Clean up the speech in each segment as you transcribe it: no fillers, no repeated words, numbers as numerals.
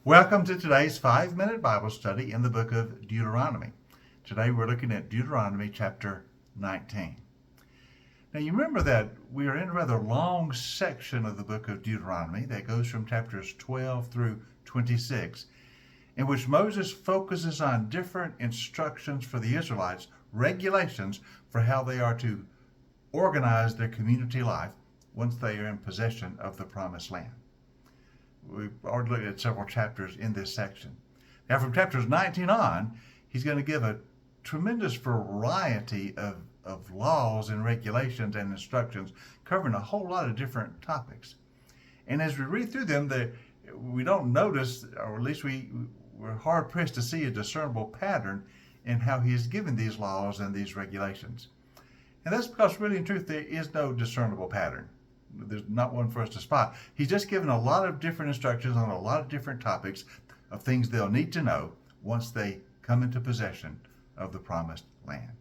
Welcome to today's 5-minute Bible study in the book of Deuteronomy. Today we're looking at Deuteronomy chapter 19. Now you remember that we are in a rather long section of the book of Deuteronomy that goes from chapters 12 through 26, in which Moses focuses on different instructions for the Israelites, regulations for how they are to organize their community life once they are in possession of the promised land. We've already looked at several chapters in this section. Now from chapters 19 on, he's going to give a tremendous variety of laws and regulations and instructions covering a whole lot of different topics. And as we read through them, we don't notice, or at least we're hard pressed to see a discernible pattern in how he has given these laws and these regulations. And that's because really in truth there is no discernible pattern. There's not one for us to spot. He's just given a lot of different instructions on a lot of different topics of things they'll need to know once they come into possession of the promised land.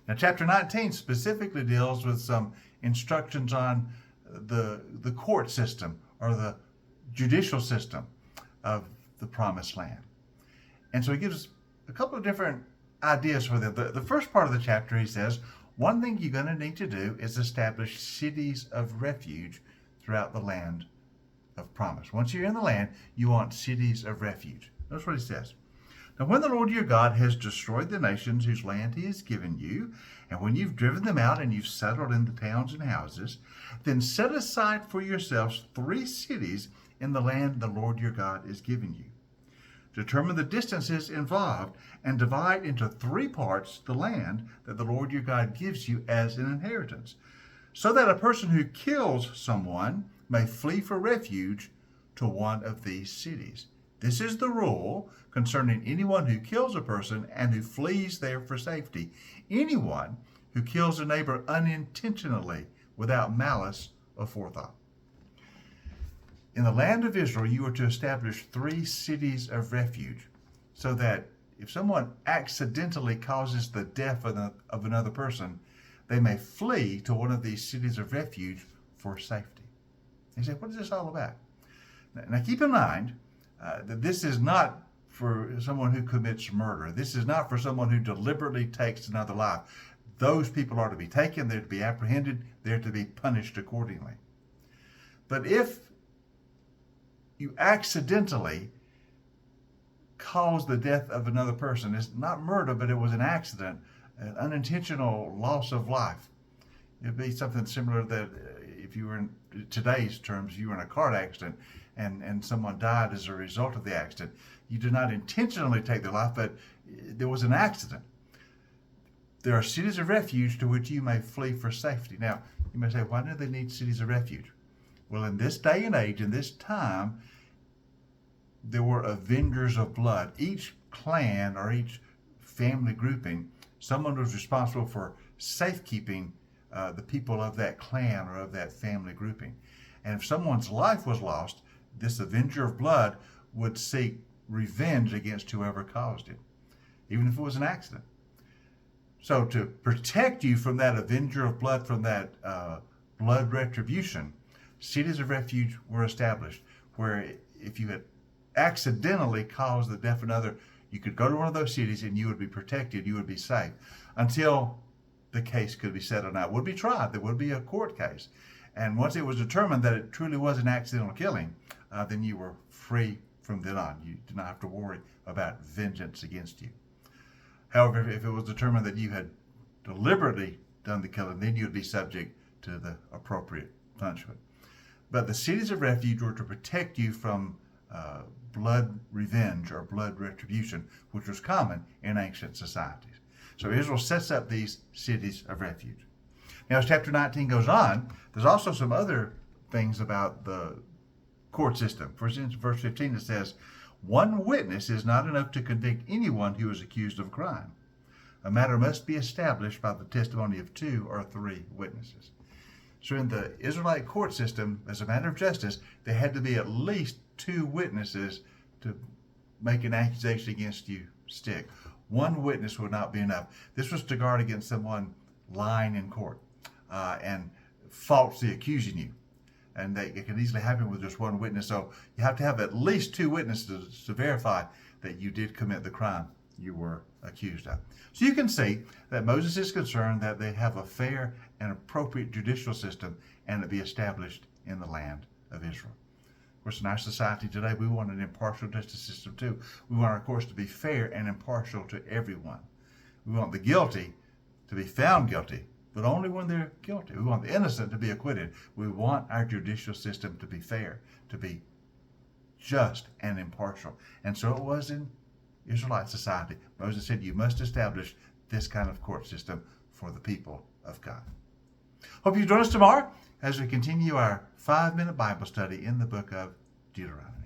Now, chapter 19 specifically deals with some instructions on the court system or the judicial system of the promised land. And so he gives a couple of different ideas for them. The first part of the chapter, he says, one thing you're going to need to do is establish cities of refuge throughout the land of promise. Once you're in the land, you want cities of refuge. That's what he says. Now, when the Lord your God has destroyed the nations whose land he has given you, and when you've driven them out and you've settled in the towns and houses, then set aside for yourselves 3 cities in the land the Lord your God is giving you. Determine the distances involved and divide into 3 parts the land that the Lord your God gives you as an inheritance, so that a person who kills someone may flee for refuge to one of these cities. This is the rule concerning anyone who kills a person and who flees there for safety. Anyone who kills a neighbor unintentionally without malice or forethought. In the land of Israel, you are to establish 3 cities of refuge, so that if someone accidentally causes the death of another person, they may flee to one of these cities of refuge for safety. You say, what is this all about? Now keep in mind that this is not for someone who commits murder. This is not for someone who deliberately takes another life. Those people are to be taken, they're to be apprehended, they're to be punished accordingly. But if you accidentally cause the death of another person, it's not murder, but it was an accident, an unintentional loss of life. It'd be something similar that if you were in today's terms, you were in a car accident and someone died as a result of the accident. You did not intentionally take their life, but there was an accident. There are cities of refuge to which you may flee for safety. Now, you may say, why do they need cities of refuge? Well, in this day and age, in this time, there were avengers of blood. Each clan or each family grouping, someone was responsible for safekeeping the people of that clan or of that family grouping. And if someone's life was lost, this avenger of blood would seek revenge against whoever caused it, even if it was an accident. So to protect you from that avenger of blood, from that blood retribution, cities of refuge were established where if you had accidentally caused the death of another, you could go to one of those cities and you would be protected, you would be safe until the case could be settled out. It would be tried, there would be a court case. And once it was determined that it truly was an accidental killing, then you were free from then on. You did not have to worry about vengeance against you. However, if it was determined that you had deliberately done the killing, then you would be subject to the appropriate punishment. But the cities of refuge were to protect you from blood revenge or blood retribution, which was common in ancient societies. So Israel sets up these cities of refuge. Now, as chapter 19 goes on, there's also some other things about the court system. For instance, verse 15, it says, one witness is not enough to convict anyone who is accused of a crime. A matter must be established by the testimony of 2 or 3 witnesses. So in the Israelite court system, as a matter of justice, there had to be at least 2 witnesses to make an accusation against you stick. One witness would not be enough. This was to guard against someone lying in court and falsely accusing you. and it can easily happen with just one witness. So you have to have at least two witnesses to verify that you did commit the crime you were accused of. So you can see that Moses is concerned that they have a fair and appropriate judicial system and it be established in the land of Israel. Of course, in our society today, we want an impartial justice system too. We want our courts to be fair and impartial to everyone. We want the guilty to be found guilty, but only when they're guilty. We want the innocent to be acquitted. We want our judicial system to be fair, to be just and impartial. And so it was in Israelite society. Moses said, you must establish this kind of court system for the people of God. Hope you join us tomorrow as we continue our 5-minute Bible study in the book of Deuteronomy.